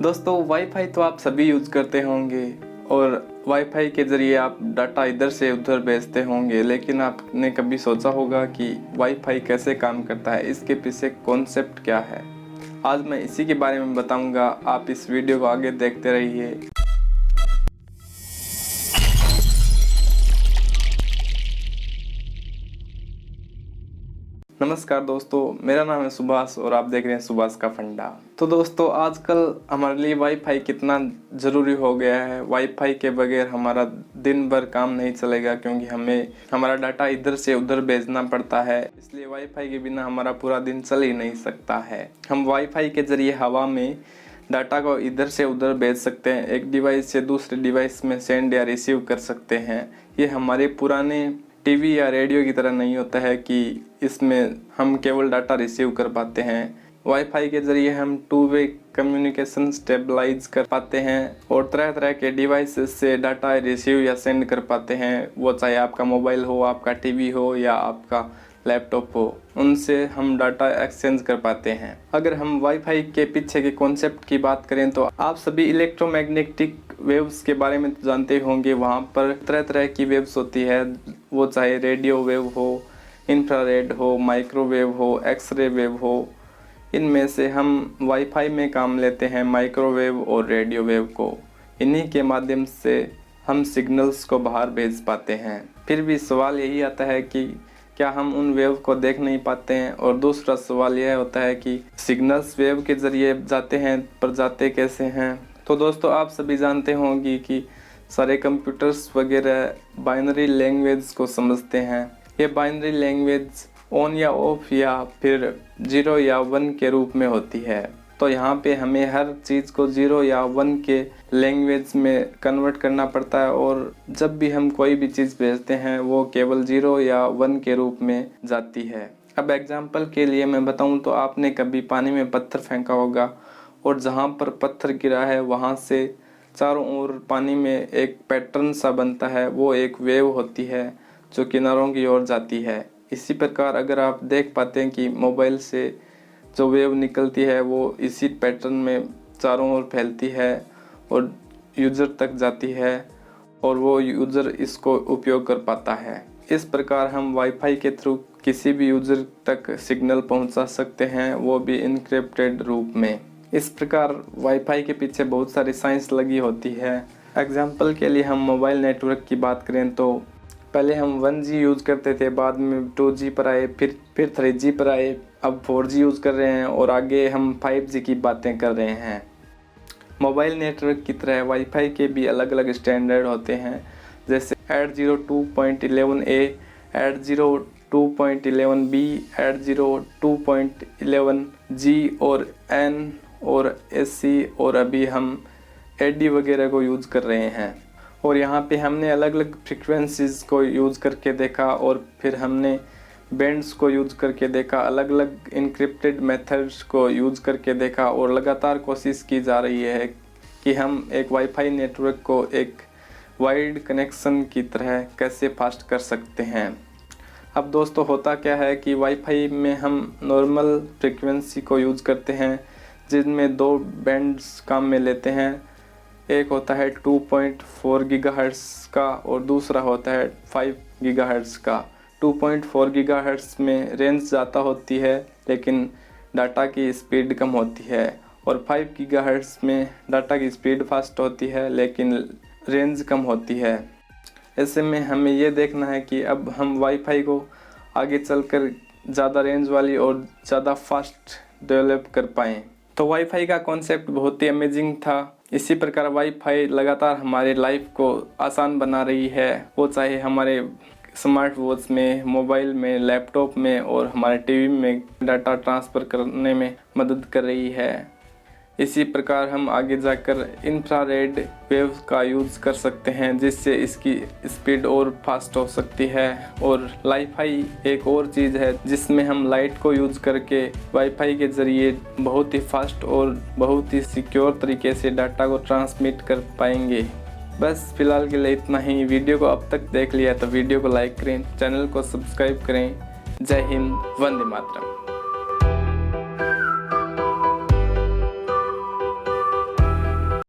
दोस्तों वाईफाई तो आप सभी यूज़ करते होंगे और वाईफाई के ज़रिए आप डाटा इधर से उधर भेजते होंगे, लेकिन आपने कभी सोचा होगा कि वाईफाई कैसे काम करता है, इसके पीछे कॉन्सेप्ट क्या है। आज मैं इसी के बारे में बताऊंगा, आप इस वीडियो को आगे देखते रहिए। नमस्कार दोस्तों, मेरा नाम है सुभाष और आप देख रहे हैं सुभाष का फंडा। तो दोस्तों आजकल हमारे लिए वाईफाई कितना ज़रूरी हो गया है। वाईफाई के बगैर हमारा दिन भर काम नहीं चलेगा, क्योंकि हमें हमारा डाटा इधर से उधर भेजना पड़ता है। इसलिए वाईफाई के बिना हमारा पूरा दिन चल ही नहीं सकता है। हम वाईफाई के ज़रिए हवा में डाटा को इधर से उधर भेज सकते हैं, एक डिवाइस से दूसरे डिवाइस में सेंड या रिसीव कर सकते हैं। ये हमारे पुराने टीवी या रेडियो की तरह नहीं होता है कि इसमें हम केवल डाटा रिसीव कर पाते हैं। वाईफाई के ज़रिए हम टू वे कम्युनिकेशन स्टेबलाइज कर पाते हैं और तरह तरह के डिवाइसेस से डाटा रिसीव या सेंड कर पाते हैं। वो चाहे आपका मोबाइल हो, आपका टीवी हो या आपका लैपटॉप हो, उनसे हम डाटा एक्सचेंज कर पाते हैं। अगर हम वाईफाई के पीछे के कॉन्सेप्ट की बात करें तो आप सभी इलेक्ट्रोमैग्नेटिक वेव्स के बारे में तो जानते होंगे। वहाँ पर तरह तरह की वेव्स होती है, वो चाहे रेडियो वेव हो, इंफ्रारेड हो, माइक्रोवेव हो, एक्सरे वेव हो। इनमें से हम वाईफाई में काम लेते हैं माइक्रोवेव और रेडियो वेव को। इन्हीं के माध्यम से हम सिग्नल्स को बाहर भेज पाते हैं। फिर भी सवाल यही आता है कि क्या हम उन वेव को देख नहीं पाते हैं, और दूसरा सवाल यह होता है कि सिग्नल्स वेव के ज़रिए जाते हैं पर जाते कैसे हैं। तो दोस्तों आप सभी जानते होंगे कि सारे कंप्यूटर्स वगैरह बाइनरी लैंग्वेज को समझते हैं। ये बाइनरी लैंग्वेज ऑन या ऑफ या फिर 0 या 1 के रूप में होती है। तो यहाँ पे हमें हर चीज़ को 0 या 1 के लैंग्वेज में कन्वर्ट करना पड़ता है, और जब भी हम कोई भी चीज़ भेजते हैं वो केवल 0 या 1 के रूप में जाती है। अब एग्जांपल के लिए मैं बताऊं तो आपने कभी पानी में पत्थर फेंका होगा, और जहाँ पर पत्थर गिरा है वहाँ से चारों ओर पानी में एक पैटर्न सा बनता है। वो एक वेव होती है जो किनारों की ओर जाती है। इसी प्रकार अगर आप देख पाते हैं कि मोबाइल से जो वेव निकलती है वो इसी पैटर्न में चारों ओर फैलती है और यूज़र तक जाती है, और वो यूज़र इसको उपयोग कर पाता है। इस प्रकार हम वाईफाई के थ्रू किसी भी यूज़र तक सिग्नल पहुंचा सकते हैं, वो भी इनक्रिप्टेड रूप में। इस प्रकार वाईफाई के पीछे बहुत सारी साइंस लगी होती है। एग्जाम्पल के लिए हम मोबाइल नेटवर्क की बात करें तो पहले हम 1G यूज़ करते थे, बाद में 2G पर आए, फिर 3G पर आए, अब 4G यूज़ कर रहे हैं और आगे हम 5G की बातें कर रहे हैं। मोबाइल नेटवर्क की तरह वाईफाई के भी अलग अलग स्टैंडर्ड होते हैं, जैसे 802.11a, 802.11b, 802.11g और n और SC, और अभी हम AD वगैरह को यूज़ कर रहे हैं। और यहाँ पे हमने अलग अलग फ्रिक्वेंसीज़ को यूज़ करके देखा, और फिर हमने बैंड्स को यूज़ करके देखा, अलग अलग इनक्रिप्टेड मेथड्स को यूज़ करके देखा, और लगातार कोशिश की जा रही है कि हम एक वाईफाई नेटवर्क को एक वाइड कनेक्शन की तरह कैसे फास्ट कर सकते हैं। अब दोस्तों होता क्या है कि वाईफाई में हम नॉर्मल फ्रिक्वेंसी को यूज़ करते हैं, जिनमें 2 बैंड्स काम में लेते हैं। एक होता है 2.4 गीगाहर्ट्ज़ का और दूसरा होता है 5 गीगाहर्ट्ज़ का। 2.4 गीगाहर्ट्ज़ में रेंज ज़्यादा होती है लेकिन डाटा की स्पीड कम होती है, और 5 गीगाहर्ट्ज़ में डाटा की स्पीड फास्ट होती है लेकिन रेंज कम होती है। ऐसे में हमें ये देखना है कि अब हम वाईफाई को आगे चलकर ज़्यादा रेंज वाली और ज़्यादा फास्ट डेवलप कर पाएँ। तो वाईफाई का कॉन्सेप्ट बहुत ही अमेजिंग था। इसी प्रकार वाईफाई लगातार हमारे लाइफ को आसान बना रही है, वो चाहे हमारे स्मार्ट वॉच में, मोबाइल में, लैपटॉप में और हमारे टीवी में डाटा ट्रांसफ़र करने में मदद कर रही है। इसी प्रकार हम आगे जाकर इंफ्रारेड वेव का यूज़ कर सकते हैं, जिससे इसकी स्पीड और फास्ट हो सकती है। और वाईफाई एक और चीज़ है जिसमें हम लाइट को यूज़ करके वाईफाई के ज़रिए बहुत ही फास्ट और बहुत ही सिक्योर तरीके से डाटा को ट्रांसमिट कर पाएंगे। बस फिलहाल के लिए इतना ही। वीडियो को अब तक देख लिया तो वीडियो को लाइक करें, चैनल को सब्सक्राइब करें। जय हिंद, वंदे मातरम।